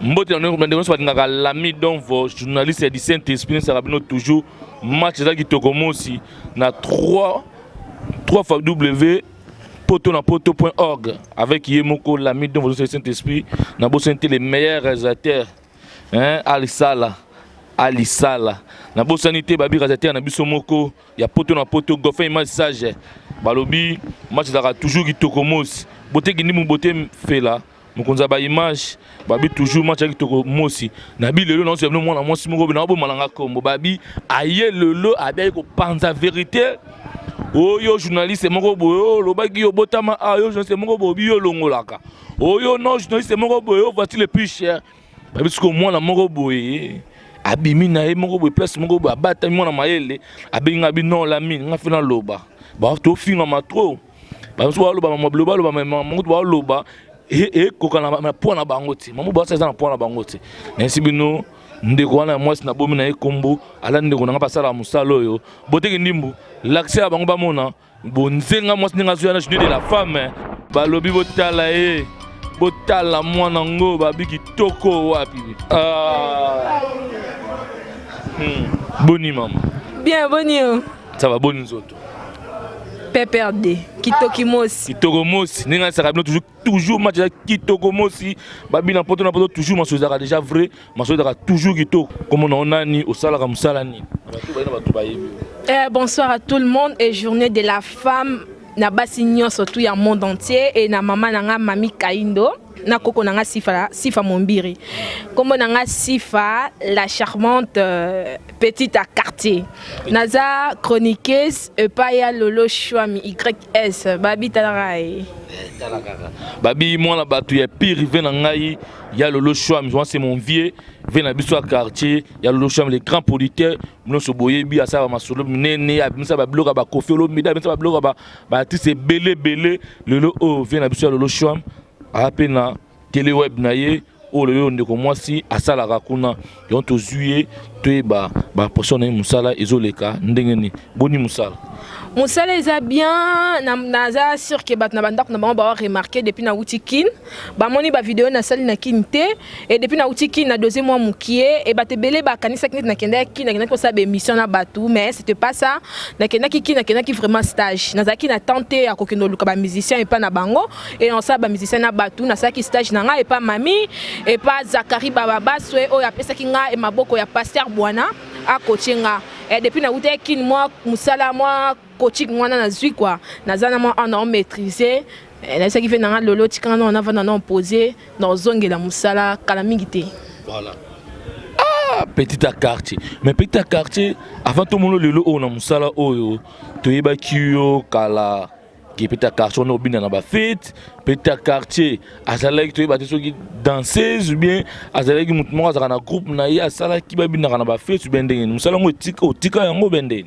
Mbote na l'ami donc vos journalistes du Saint-Esprit ça rabino toujours match ça qui tokomosi na 3 fois W potonapoto.org avec Yemoko l'ami donc vos Saint-Esprit na bo sentir les meilleurs réalisateurs hein Alisala na bo sanité babi réalisateur na biso moko ya potonapoto go fait message balobi match ça toujours qui tokomosi bote ki ndimu bote fela mukonza ba image babi toujours match avec toko mosi na bi lelo non c'est moi na mosi moko na bo malanga kombo babi aye lelo abia ko panza vérité oyo journaliste moko boyo lobaki yo botama ayo journaliste moko bobi yo longolaka oyo non journaliste moko boyo voici le plus cher babi siko moi na moko boye abimi na ye moko boye place moko boye abata moi na mayele abinga bi non la mine nga fina loba ba to finga matro ba so loba ma loba loba ma moko ba loba et kokana na pona bangoti mamu ba seza na pona bangoti nesi bino ndeko wana mwasi na bomi na ekombo ala ndeko na pasala musalo yo boteki ndimbu l'accès à bango ba mona bonzenga mwasi ninga zo na journée de la femme balobi botala botala mwana ngo babiki toko wapi boni maman bien boni ça va boni nzoto PPRD Kitokomosi ninga ça rabino toujours match Kitokomosi babi na poto toujours maso za déjà vrai maso za toujours kitoko comme on a ni au sala musala ni bonsoir à tout le monde et journée de la femme na basignon surtout ya monde entier et na maman nanga mami Kaindo na koko nanga Sifa Mombiri comme nanga Sifa la charmante petite à quartier naza chroniqueuse et pas ya lolo Chouami YS babi talarai babi moi na batu ya pire vena ngai ya lolo Chouami c'est mon vieux vena biso à quartier ya lolo Chouami les grands producteurs nous so boyebi asa ba masolo nene abimisa ba bloka ba kofelo mida abimisa ba bloka ba tise belé lolo o vena biso ya lolo Chouami apena télé web naye o lelo ndeko mwasi asala kakuna yonto zuye to ba portion na musala ezoleka ndengeni boni musala musala eza bien naza sûr que bat na bandako na ba remarquer depuis na Wutikin ba moni ba vidéo na sali na kinte et depuis na Wutikin na deuxième mois mukie et batebele ba kanisa kinit na kenda kina ko sa be mission na batu mais c'était pas ça na kenda ki vraiment stage nazaki na tenter à kokendo luka ba musicien et pas na bango et on sa ba musicien na batu na saki stage na nga et pas mami et pas Zakari baba baswe o ya pesa kinga et maboko ya pasteur Bwana a coachinga et depuis na Wutikin moi musala moi coaching mwana na zui quoi nazana moi on a maîtrisé et ça qui fait na lolo tikana on a vana poser dans zonge la musala kala mingité voilà petit à quartier mais petit à quartier avant tout monde lolo on a musala oyo to yeba kiyo kala qui petit à quartier on obina na ba fête petit à quartier azalaki to yeba teso ki danseuse ou bien azalaki mutu mo azaka na groupe na ya sala ki ba bina na ba fête ou bien ndenge musala ngo tika yango bende.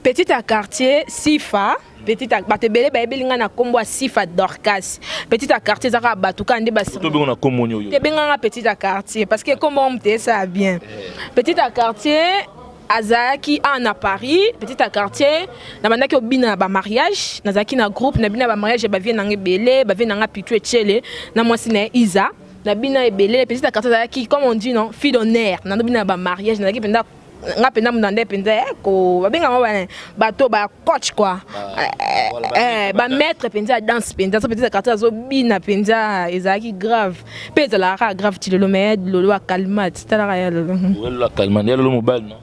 Petit à quartier Sifa petit à batebele ba ebelinga na kombo Sifa Dorcas petit à quartier zaka batuka nde basi to benga na kombo nyo yo te benga petit à quartier parce que comme on te ça bien petit à quartier azaki à Paris petit à quartier na bandaki obina ba mariage nazaki na groupe na bina ba mariage ba vie na ngebele ba vie na pitu etchele na mwasi na Isa na bina ebele petit à quartier azaki comme on dit non fille d'honneur na bina ba mariage nazaki penda nga penda mundande penda ko babenga mwa bato ba coach quoi ba maître penda danse penda so petit quartier zo bina penda ezaki grave peza la grave ti lolo mais lolo a calmat tala ya lolo lolo calmat ya lolo mobile non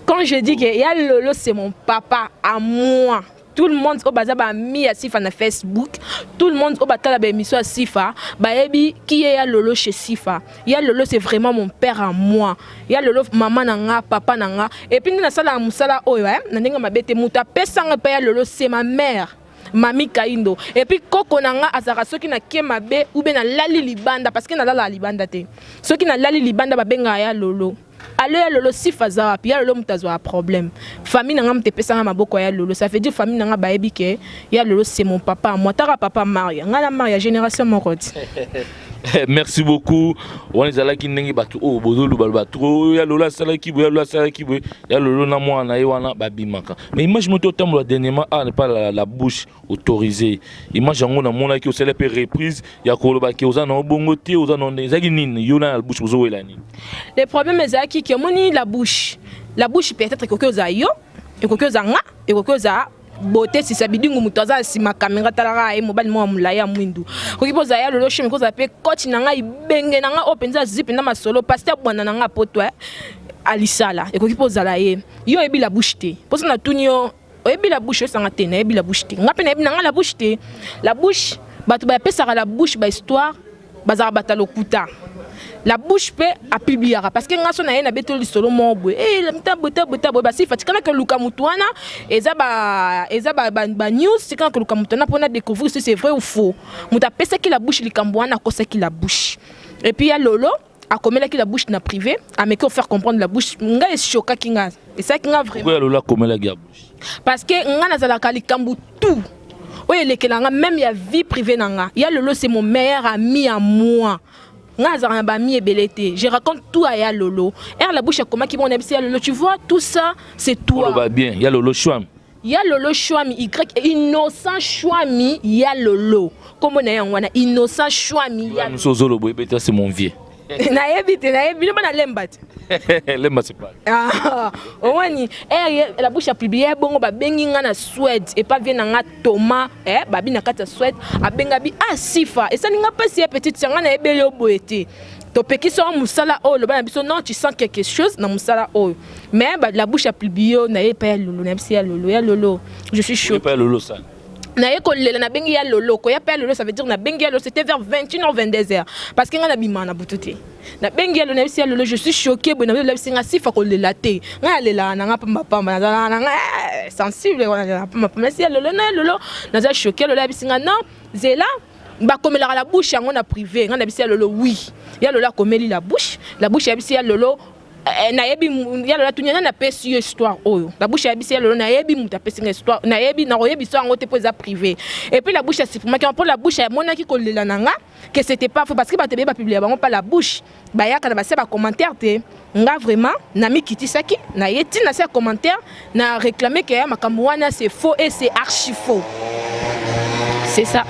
quand je dis que ya lolo c'est mon papa à moi. Tout le monde au bazar ba mi à Sifa na Facebook, tout le monde au batala ba émission à Sifa, ba ebi qui est ya lolo chez Sifa. Ya lolo c'est vraiment mon père à moi. Ya lolo maman nanga, papa nanga. Et puis na sala musala oyo na ndenge mabete muta pesanga pa ya lolo c'est ma mère. Mami Kaindo. Et puis koko nanga azara soki na kemabe ou bien na lali libanda parce que na lala libanda te. Soki na lali libanda ba benga ya lolo. Alors lolo Sifa za puis ya lolo mutazo a problème. Famille nanga mte pesanga maboko ya lolo. Ça veut dire famille nanga ba ebi ke ya lolo c'est mon papa. Moi tara papa Maria. Ngala Maria génération morodi. Merci beaucoup. On est allé qui n'engi batu oh bozolu balbatro ya lola sala ki bo ya lola sala ki bo ya lolo na moi na yewana babimaka. Mais image moto tambo dernièrement ne pas la bouche autorisée. Image yango na mona ki o sala pe reprise ya koloba ki oza na bongo te oza na ezaki nini yo na bouche bozo wela nini. Le problème ezaki ki moni la bouche peut-être que oza yo et que oza nga et que oza beauté si sabidingu mutoza sima kamera talaka e mobali mo mulaya mwindu kokipoza ya lolo shimi koza pe coach nanga ibenge nanga openza zipi na masolo pasteur bwana nanga poto alisala e kokipoza la ye yo ebi la bouche te posa na tunio ebi la bouche sanga te na ebi la bouche te ngape na ebi nanga la bouche te la bouche batu ba pesa la bouche ba histoire bazara batalo kuta. La bouche peut à publier parce que nga so na yena beto lisolo mobwe la mta bota ba si fatikana que luka mutuana eza ba news c'est quand que luka mutuana pour découvrir si c'est vrai ou faux muta pesa ki la bouche likambwana kosa ki la bouche et puis ya lolo a komela ki la bouche na privé a me faire comprendre la bouche nga est choqué kinga et ça kinga vraiment pourquoi lolo komela ki la bouche parce que nga nazala kalikambu tout oye lekelanga même ya vie privée nanga ya lolo c'est mon meilleur ami à moi. Je raconte tout à ya lolo. Et la bouche comment qui bon ya lolo. Tu vois tout ça c'est toi. On va bien. Ya lolo chouam. Ya lolo chouami y innocent chouami ya lolo. Comme on est wana innocent chouami ya. Nous sozolo boy beta c'est mon vieux. Na yebite na lembat. Lemba c'est pas. Ah, owani la bouche a publié bongo ba bengi nga na Suède et pas vient nga Thomas babi na kata Suède a bengabi sifa et ça ninga pas si petite sanga na ebele oboete. To peki so musala o le bana biso non tu sens quelque chose na musala o. Mais la bouche a publié na ye pas lolo na bisi ya lolo. Je suis chaud. Pas lolo ça. Na ye kolela na bengi ya lolo ko ya lolo ça veut dire na bengi ya lolo c'était vers 21h 22h parce que nga na bima na bututé na bengi ya lolo na bisi ya lolo je suis choqué bon na bisi nga sifa kolela te nga lela na nga pamba na nga sensible na pamba si ya lolo na za choqué lolo ya bisi nga non zela ba komela la bouche yango na privé nga na bisi ya lolo oui ya lolo komeli la bouche ya bisi ya lolo na yebi ya lola tunyana na pesi histoire oyo la bouche ya bisi ya lolo na yebi muta pesi histoire na yebi na yebi so ngote poza privé et puis la bouche c'est pour moi pour la bouche ya mona ki kolela nanga que c'était pas faux parce que ba tebe ba publier bango pas la bouche ba ya kana ba se ba commentaire te nga vraiment na mi kitisaki na yeti na se commentaire na réclamer que ya makambo wana c'est faux et c'est archi faux c'est ça.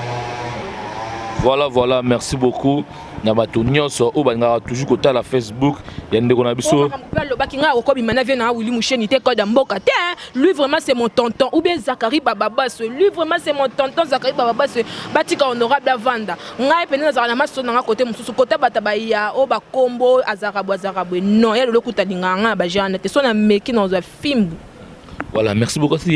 Voilà, merci beaucoup. Na bato nyonso o banga toujours kota la Facebook ya ndeko na biso lobakinga okobi manavie na Willy Moucheni te code mboka te lui vraiment c'est mon tonton ou bien Zachary Bababa lui vraiment c'est mon tonton Zachary Bababa batika honorable Vanda ngai pene na maso na côté mususu kota bata ya o ba kombo azarabo non ya lolo kutalinga nga ba jana te so na meki na za film. Voilà, merci beaucoup. Ça,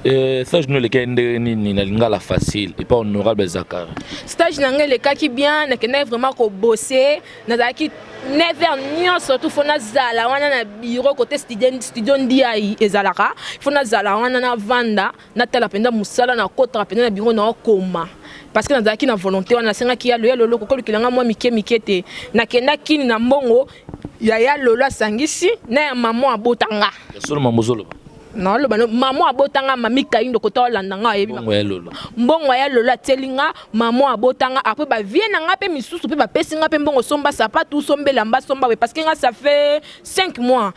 je ne le connais ni la facile et pas honorable Zachary. Stage n'angé le cas qui bien, n'a qu'un vraiment qu'on bosser, n'a qui never surtout faut na zala, on a bureau côté studio d'IAI et zalara, faut na zala, on a vanda, n'a tel apenda musala na côte apenda na bureau na coma. Parce que na qui na volonté, on a senga qui a le lolo kokolo qui langa moi mikete, na kenda kini na mbongo, ya lolo sangisi, na maman abotanga. Seulement mozolo. Non le bano maman abotanga mami kaindo kota olanda nga yebi mbongo ya lolo telinga maman abotanga après ba vie na nga pe misusu pe ba pesi nga pe mbongo somba sapatu sombela mba somba we parce que nga ça fait 5 mois.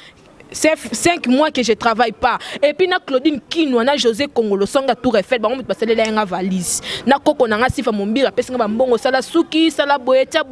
C'est 5 mois que je travaille pas. Et puis na Claudine Kinwa na José Kongolo songa Tour Eiffel ba mo passer la nga valise. Na koko na nga sifa mombira pesi nga ba mbongo sala suki sala boetia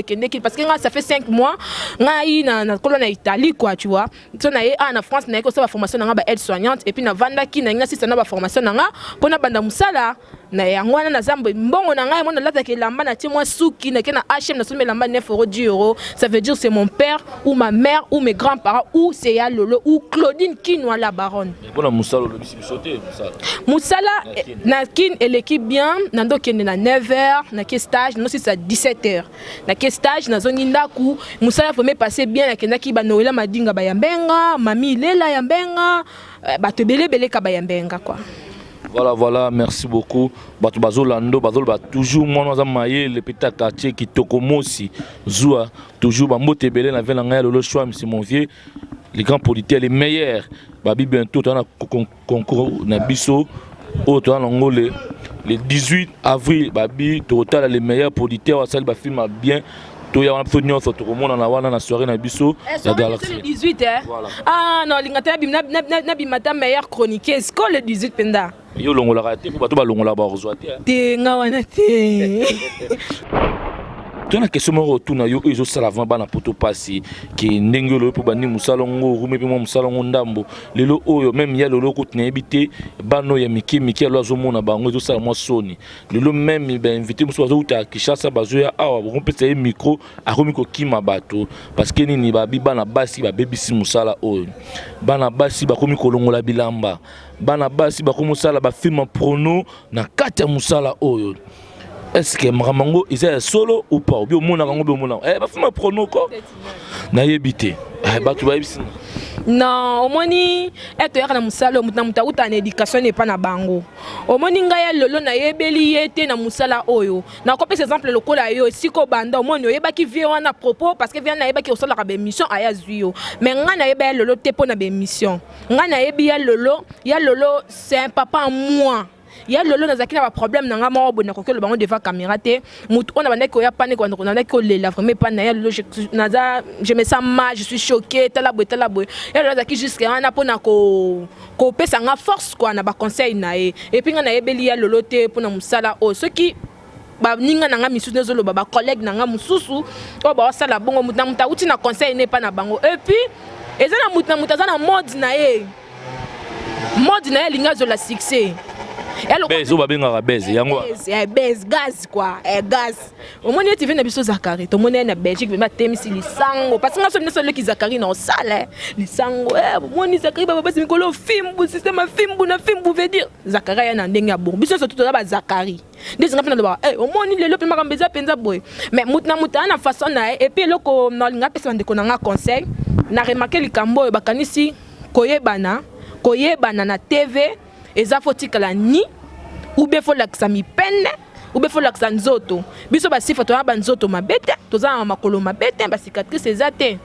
kende parce que nga ça fait 5 mois nga yi na kolona Italie quoi tu vois. So na ye na France na ko sa formation na nga ba aide soignante et puis na vanda ki na nga sisa na ba formation na nga pona banda musala na yango wana na zambo mbongo na nga mo na lata ke lamba na ti moi suki na ke na HM na somela lamba 9 €, 10 €. Ça veut dire c'est mon père ou ma mère ou mes grands-parents ou c'est lolo ou Claudine Kinwa la baronne. Bon musala le bisi sauter musala na kin et l'équipe bien na ndo kende na 9h na ke stage non si ça 17h na ke stage na zongi ndaku musala faut me passer bien na kenda ki ba noela madinga ba yambenga mami lela yambenga ba te belé ka ba yambenga quoi. Voilà, merci beaucoup. Bato bazolando bazolba toujours moi za maye le petit quartier qui tokomosi zoua toujours ba mbote belé na vela ngaya lolo choix c'est mon vieux les grands politiques les meilleurs babi bientôt on a concours na biso Autre en le 18 avril, babi, total les meilleurs producteurs, ça le film bien. Tout y a un peu de nuance autour du monde dans la soirée dans Bisso. C'est le 18 hein. Voilà. Ah non, l'ingata bimata meilleure chroniqueuse. Quand le 18 penda. Yo longo la raté, pour pas longo la ba rezoité. Te ngawana te. Tu as une question moi retourne yo ezo sala avant bana poto passer qui ndengolo pour bani musalongo rume pe mo musalongo ndambo lelo oyo même ya lolo ko tnebité bano ya miki alo azomona bango ezo sala mo soni lelo même ba invité muso azo uta kishasa bazo ya awa bon peut micro a komi ko kima bato parce que nini ba bana basi ba bebisi musala oyo bana basi ba komi ko longola bilamba bana basi ba komi sala ba film prono na kata musala oyo. Est-ce que Maramango est solo ou pas? Ou bien mon arango bien mon eh bah fais ma prono quoi. Na yebité. Eh bah tu vas yebisi. Non, au moni eto ya na musala muta uta na éducation n'est pas na bango. Au moni ngaya lolo na yebeli yete na musala oyo. Na ko pesa exemple lokola yo siko banda au moni yeba ki vie wana propos parce que vient na yeba ki osala ka be mission aya zuyo. Mais nga na yeba lolo te po na be mission. Nga na yebi ya lolo c'est un papa à moi. Il y a lolo nazaki na problème nanga mo bona ko ke le bango devant caméra te mutu on a bandé ko ya pané ko on a ko le la vraiment pas na ya lolo je me sens mal, je suis choqué tala boy ya lolo nazaki jusqu'à on a pona ko pesa nga force quoi na ba conseil na et puis nga na yebeli ya lolo te pona musala o ceux qui ba ninga nanga misusu nezolo ba collègue nanga mususu o ba sala bongo muta uti na conseil n'est pas na bango et puis eza na muta za na mode na ye linga zo la succès. Beze obabenga beze yango beze gaz quoi gaz au moins tu viens na biso Zakari to mona na Belgique mais temisi lisango parce que nga so neso le ki Zakari na sala lisango moni Zakari baba basi mikolo fimbu système fimbu na fimbu veut dire Zakari ya na ndenge ya bon biso surtout ba Zakari des nga pena ba au moins le lope makambeza penza boy mais muta na façon na et puis loko na linga pesa ndeko na nga conseil na remarquer likambo bakanisi koyebana na TV eza fotikala ni ou bien faut laksa mi penne ou bien faut laksa nzoto biso basifa to ba nzoto mabete toza makolo mabete ba cicatrice ezate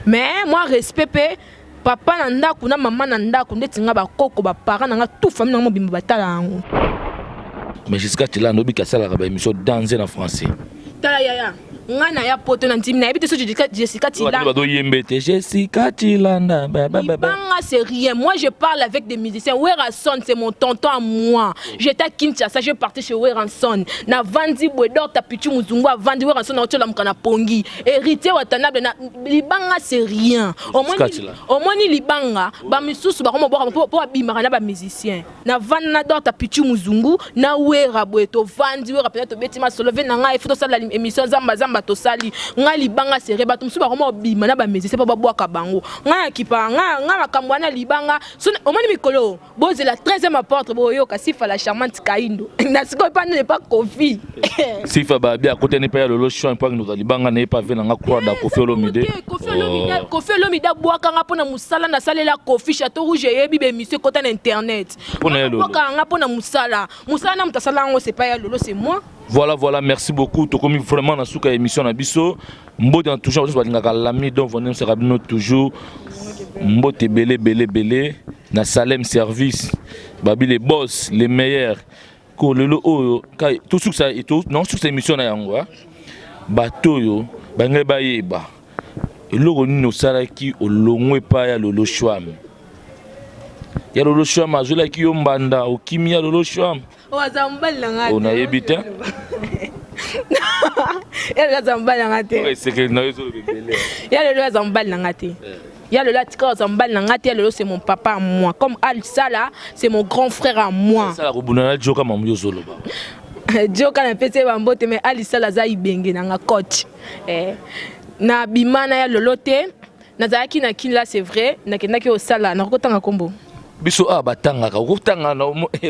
mais moi respect papa na ndako na mama na ndako ndeti nga ba koko ba parents nga tout famille na mo bimba batala yango mais jusqu'à là no bika sala ba émission danser en français tala ya ngana ya poto na ntimi na ebite so Jessica Tilanda ba do yembete Jessica Tilanda banga c'est rien moi je parle avec des musiciens Weranson c'est mon tonton à moi j'étais à Kinshasa je partais chez Weranson na vandi bwedor tapichu muzungu vandi Weranson na otola mkana pongi héritier watanable na libanga c'est rien au moins ni libanga ba misusu ba komo bora po abimaka na ba musiciens na vandi na dor tapichu muzungu na wera bweto vandi wera peut-être betima solo venanga il faut ça la émission zamba tosali nga libanga seré bato musu ba komo bima na ba mezi c'est pas babwaka bango nga kipa nga makambo na libanga so omoni mikolo boze la 13e apôtre boyo kasifa la charmante kaindo na siko pa ne pas Kofi sifa ba bien côté ne pas le chant pas nous libanga ne pas venanga croire da Kofi Olomide Kofi Olomide bwaka nga pona musala na salela Kofi Château Rouge yebi be monsieur côté na internet pona bwaka nga pona musala na mutasala ngo c'est pas ya lolo c'est moi. Voilà, merci beaucoup. Tu comme vraiment dans cette émission na biso. Mbote en toujours l'ami donc venez se rabino toujours. Mbote belé na Salem service. Babi les boss, les meilleurs. Ko lelo oyo tout ça et tout non sur cette émission na yango. Bato yo bangai bayeba. Eloko nino sala ki olongwe pa ya lolo shwam. Ya lolo shwam azola ki yo mbanda okimi ya lolo shwam. On a évité. Il y a Zambal ngate. Oui, c'est que nous Il y a le Zambal ngate. Il y a le Latika Zambal ngate, c'est mon papa à moi. Comme Al Sala, c'est mon grand frère à moi. Ça la robuna joka mamyo zolo ba. Joka na pese bambote mais Al Sala za ibenge na coach. Na bimana ya lolote. Na zaki na kin là c'est vrai, na kendaki au sala na kotanga kombo. Biso batanga ka kotanga na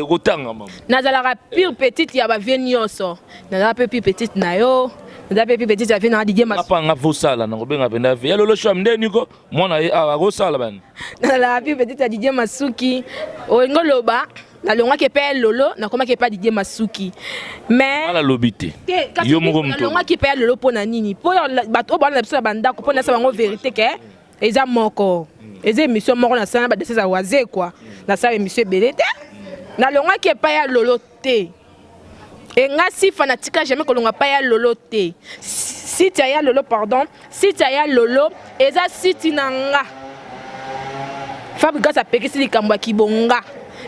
kotanga mama nazala pire petite ya ba venioso nazala pire petite na yo nazala pire petite ya vena DJ Masuki apa nga vo sala na kobenga penda ve ya lolo sham ndeni ko mwana ye ko sala bana nazala pire petite ya DJ Masuki o ngoloba na longa ke pe lolo na koma ke pa DJ Masuki mais ala lobité yo moko mto longa ke pe lolo pona nini po bato ba na biso banda ko pona sa bango vérité ke eza moko eza émission moko na sana ba de ça waze quoi na ça émission belete na longa ke pa ya lolo te et nga si fanatika jamais kolonga pa ya lolo te site ya lolo pardon site ya lolo eza site nanga fabrica sa pekisi likambo kibonga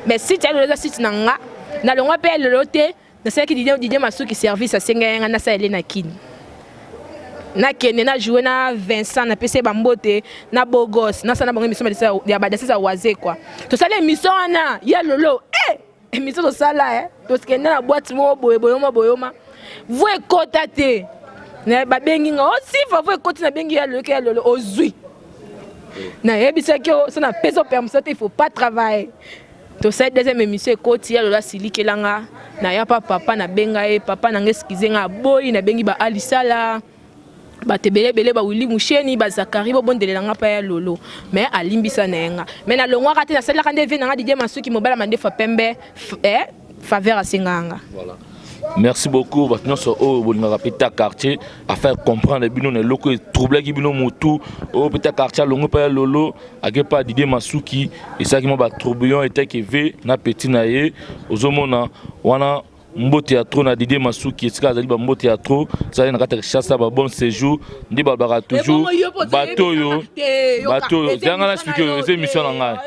mais site ya lolo eza site nanga na longa pa ya lolo te na saki Didier Masuki service asenga na sa Elena Kini na kende na jouer na Vincent na PC bambote na Bogos na sana bango émission ya badasa waze quoi to sala émission na ya lolo émission to sala to skende na boîte mo boyoma vous écoutez na babengi nga aussi vous écoutez na bengi ya lolo ozui na yebisa ko ça na peso permission il faut pas travailler to cette deuxième émission écoutez ya lolo silikelanga na ya papa na benga papa na ngeskize nga boy na bengi ba alisala batebele ba Willy Musheni ba Zakari bo bondelelanga pa ya lolo mais alimbisa nenga mais na longwa kati na sala kande vena Didier Masuki mobala mandefa pembe faveur asenganga. Voilà. Merci beaucoup parce que nous sommes au petit quartier à faire comprendre bino les locaux troublés qui bino motu au petit quartier longo pa lolo age pa Didier Masuki et ça qui m'a troublion était que ve na petit naie ozomona wana Mbo théâtre na Didier Masuki est-ce que ba mbo théâtre ça na kata chassa ba bon séjour ndi ba bara toujours bateau yo zanga na expliquer ces émissions nga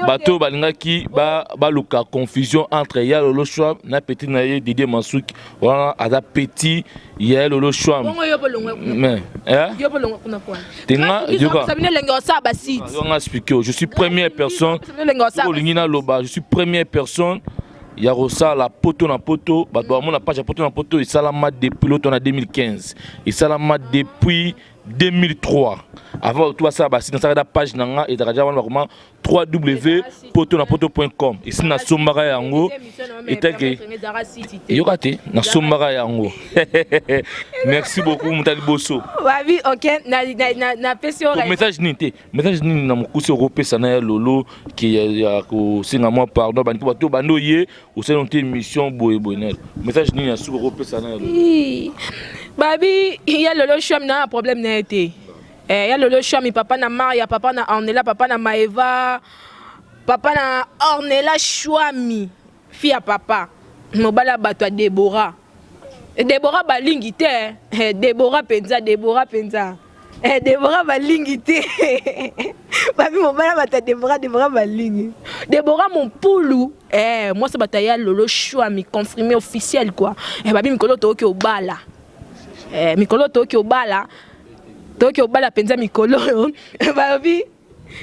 bateau balingaki ba luka confusion entre ya lolo choix na petit na Didier Masuki wana ada petit ya lolo choix mais yo bolongo kuna kwa tenga yoka sabine lengo sa ba site on expliquer je suis première personne olingina loba je suis première personne. Il y a la poto na poto, la page poto na poto, et salama depuis l'automne 2015. Et salama depuis 2003. Avant tout ça, c'est la page nanga et déjà vraiment www.potonapoto.com. Ici na sombara yango et que yokate na sombara yango. Merci beaucoup Moutali Bosso. Oui, OK, na pesio. Message nité. Message ni na mokusi européen sana lolo qui ya ko singa moi pardon bantu bato bando ye ou c'est une émission boye bonel. Message ni na sur européen sana lolo. Babi, il y a lolo chouam na problème na été. Il y a lolo chouam papa na Maria, papa na Ornella, papa na Maeva, papa na Ornella chouami. Fille à papa. Mobala bato Déborah. Déborah balingi te. Déborah penza. Déborah balingi te. Babi mobala bato Déborah balingi. Déborah mon poulou. Moi ça bataya lolo chouami confirmé officiel quoi. Babi mikolo toki obala. Mikolo toki obala penza mikolo babi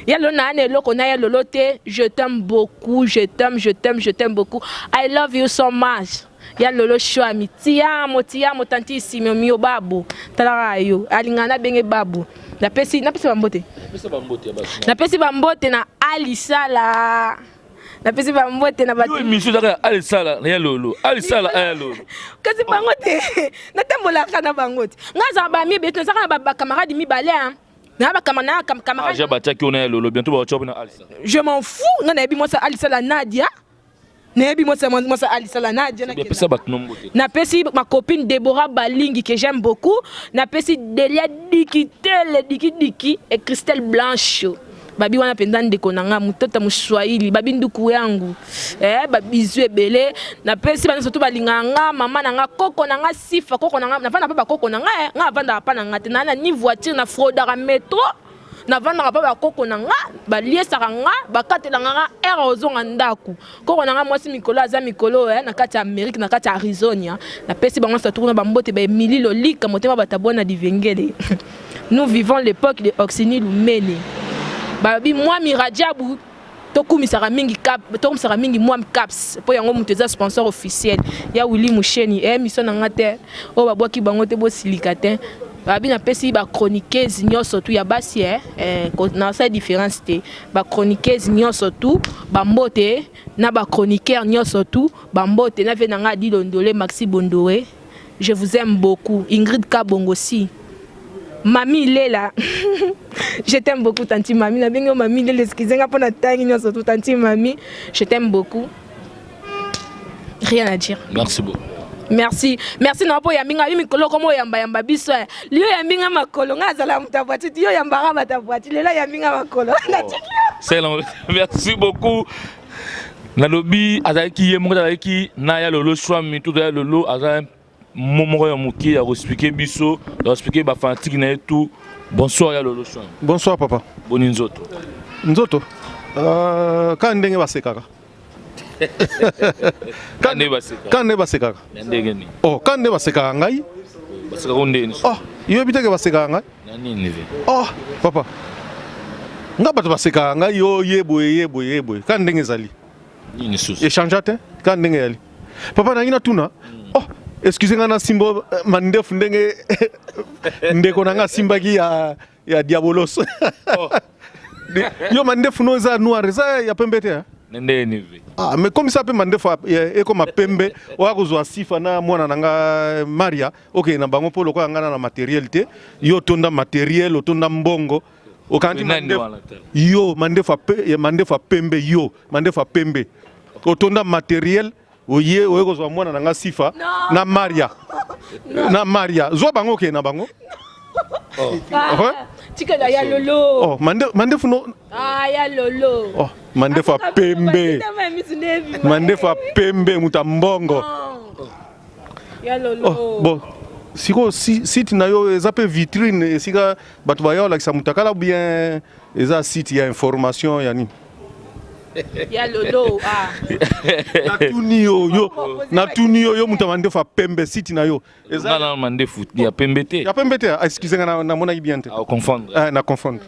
ya lona ne loko na ya lolote je t'aime beaucoup je t'aime beaucoup I love you so much ya lolo shwami tiamo tantissimo mio babu talayo alingana benge babu na pesi bambote na alisala na pesi bambote na batu émission daka alisala na ya lolo kasi bangote na tambola kana bangote ngaza ba mi beto saka ba camarade mi balé na ba camarade ja bataki on ya lolo bientôt ba chop na alisala je m'en fous ngana ebi mo sa alisala Nadia na ebi mo sa alisala Nadia na pesa batu nombote na pesi ma copine Déborah Balingi que j'aime beaucoup na pesi Delia Diki et Christelle Blanche babi wana penza ndeko nanga mutota muswahili babi nduku yangu babizu ebele na pesi bana surtout balinganga mama nanga koko nanga sifa koko nanga na vanda pa koko nanga nga vanda pa nanga te na ni voiture na fraudera métro na vanda pa koko nanga baliesa nga bakatela nga era ozonga ndaku koko nanga mwasi mikolo aza mikolo na kati ya Amérique na kati ya Arizona na pesi bango surtout na bambote ba Emily Lolika motema batabona divengele. Nous vivons l'époque de Oxini Lumene. Babi moi Mirajabu tokumisaka mingi cap tokumisaka mingi moi caps po yango muteza sponsor officiel ya Willy Musheni mission na ngate o babwaki bango te bo silikate babi na pesi ba chroniqueuse nyoso tu ya basi na sa différence te ba chroniqueuse nyoso tu bambote na ba chroniqueur nyoso tu bambote na vena nga di Londolé Maxi Bondoé je vous aime beaucoup Ingrid Kabongo aussi Mami Lela, je t'aime beaucoup, tanti Mami. Mami Lela, excusez-moi pour la taille, surtout tanti Mami. Je t'aime beaucoup. Rien à dire. Merci beaucoup. Merci. Merci na po yambinga mi mikolo komo yamba biso. Liyo yambinga makolo ngazala mutavwati tiyo yambara batavwati lela yambinga makolo. Merci beaucoup. na lobby azaki yemo azaki na ya lolo swami tout ya lolo azan momo ya muki ya expliquer biso ya expliquer ba fanatique na tout. Bonsoir ya lolo swami. Bonsoir papa. Boni nzoto. Nzoto. Quand ndenge basekaka. Quand ndenge basekaka. Ndenge ni. Oh, quand ndenge basekaka ngai? Baseka kondeni. Oh, yo biteke basekaka ngai? Na nini ve? Oh, papa. Nga bato basekaka ngai yo yeboye. Quand ndenge ezali? Nini susu? Échange te? Quand ndenge yali? Papa na ngina tuna. Oh, excusez-moi na simbo mandefu ndenge ndeko nanga simbaki ya diabolos. Oh. Yo mandefu no za noir za ya pembe te. Nende ni ve. Ah, mais comme ça peut mandefu eko mapembe wa kuzwa sifa na mwana nanga Maria. OK, na bango polo ko ngana na matériel te. Yo tonda matériel, otonda mbongo. Okanti mandefu. Yo mandefu pembe yo, mandefu pembe. Otonda matériel. Oye oyekozwa mwana nanga sifa na Maria. Na Maria. Zo bango ke na bango? Tika ya lolo. Oh, mandefu no. Ah, ya lolo. Oh, mandefu pembe. Mandefu pembe mutambongo. Ya lolo. Oh, bon. Siko site na yo ezape vitrine sika batu ba yo la kisa mutakala bien eza site ya information ya nini? Ya lolo natuni yo muta mandefu pembe site na yo eza na mandefu ya pembe te. Ya pembe te, excusez-moi na mona bien te. À confondre. Na confondre.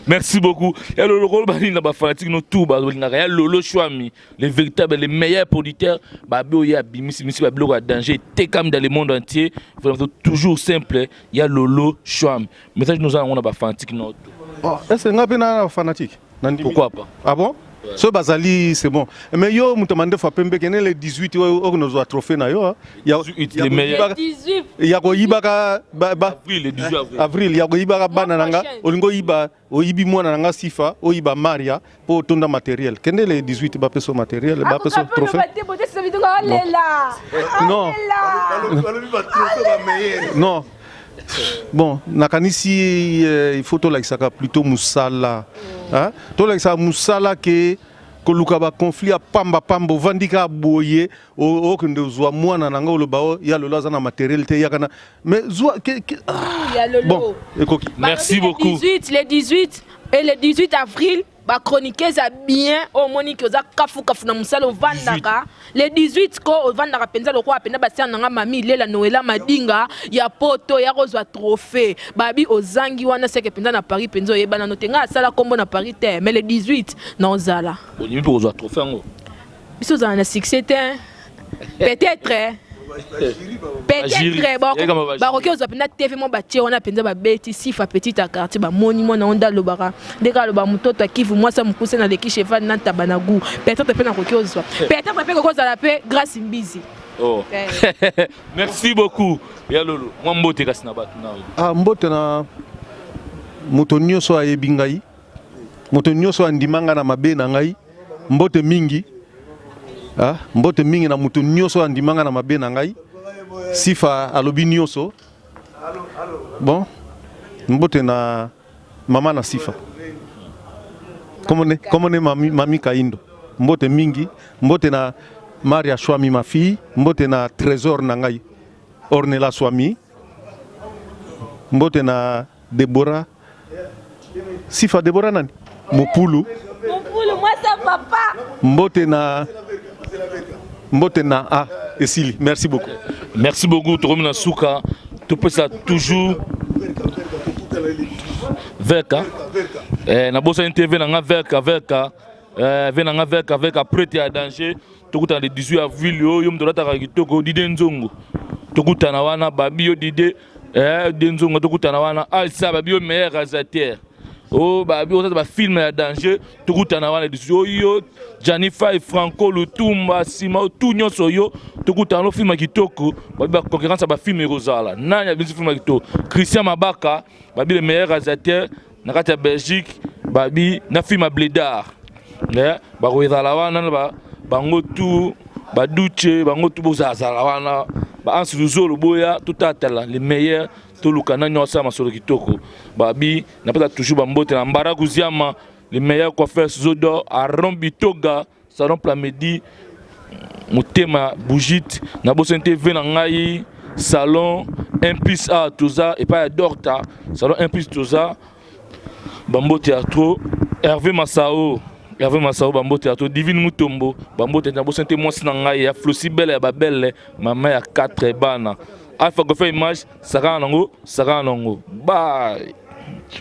Merci beaucoup. Ya lolo ko bani na ba fanatique no tout ba na ya lolo Swami, les véritables les meilleurs producteurs ba be ya bimisi ba biloko danger te comme dans le monde entier. Vraiment toujours simple, ya lolo Swami. Message nous on a ba fanatique no. Oh, est-ce nga na fanatique? Pourquoi pas? Ah bon? Ouais. So bazali c'est bon. Mais yo mutamande fa pembe kene le 18 o no zo trophée na yo. Ya les meilleurs. 18. Ya ko yibaka avril le 18 avril. Avril ya ko yibaka bana nanga olingo yiba o yibi mwana nanga sifa o yiba Maria pour tonda matériel. Kene le 18 ba peso matériel ba peso trophée. Non. Non. Bon, nakanisi il faut to like ça plutôt musala. Hein? To like ça musala que koluka ba conflit a pamba vandika boye o kende zwa mwana nanga oloba ya lolo za na matériel te ya kana mais zwa ya lolo. Bon, ekoki. Merci beaucoup. Le 18 et le 18 avril ba chroniquer ça bien au monique za kafu na musala vandaka le 18 ko vandaka penza lokwa apenda basia nanga mami lela Noela madinga ya poto ya rozwa trophée babi ozangi wana seke penza na Paris penzo yebana notenga sala kombo na Paris te mais le 18 na ozala bonimi pour rozwa trophée ngo biso za na succès te peut-être bon baroki ozwa penda TV mo batie wana penza babeti sifa petite à quartier ba moni mona onda lobaka ndeka loba mutoto akivu mwasa mukuse na leki cheval na tabanagu peut-être pena roki ozwa peut-être pe koza la pe grâce mbizi. Oh. Merci beaucoup. Ya lolo mwa mbote kasi na batu na ah mbote na moto nyonso ayebi ngai moto nyonso andimanga na mabe na ngai mbote mingi. Ah, mbote mingi na mutu nyonso andimanga na mabe na ngai sifa alobi nyonso bon mbote na mama na sifa komone mami Kaindo mbote mingi mbote na Maria Swami ma fille mbote na trésor na ngai Ornella Swami mbote na Deborah sifa Deborah nani Mopulu moi ça papa mbote na ah Esili, merci beaucoup. Merci beaucoup, Toromina Souka. Tu peux ça toujours. Verka. Na bossa interview na verka. Venanga verka prêté à danger. Tokuta le 18 avril yo mdolata ka kitoko dide nzongo. Tokuta na wana babi yo dide denzongo tokuta na wana alsa babi yo meilleur réalisateur. Oh babi on ba film ya danger tokuta na wana yo Janifa et Franco Lutumba Sima tout nyonso yo tokuta no film kitoko babi ba concurrence ba film Rosala nanya bi film kitoko Christian Mabaka babi le meilleur réalisateur na kati ya Belgique babi na film Blédard ba koyala wana ba bango tout ba duche bango tout bozazala wana ba ansuluzolo boya tout atala les meilleurs Tolukana nyosa masolo kitoko babi napata toujours bambote na mbara kuziama les meilleurs coiffeurs Zodo Aron Bitoga salon Plamedi motema bougite na bosente ve na ngai salon 1+A toza et pas dorta salon 1+ toza Bambo Théâtre Hervé Massao Bambo Théâtre Divine Mutombo Bambo Théâtre bosente moi na ngai ya Flossi Belle ya babelle maman ya 4 bana Alpha go fait image saka nango bye.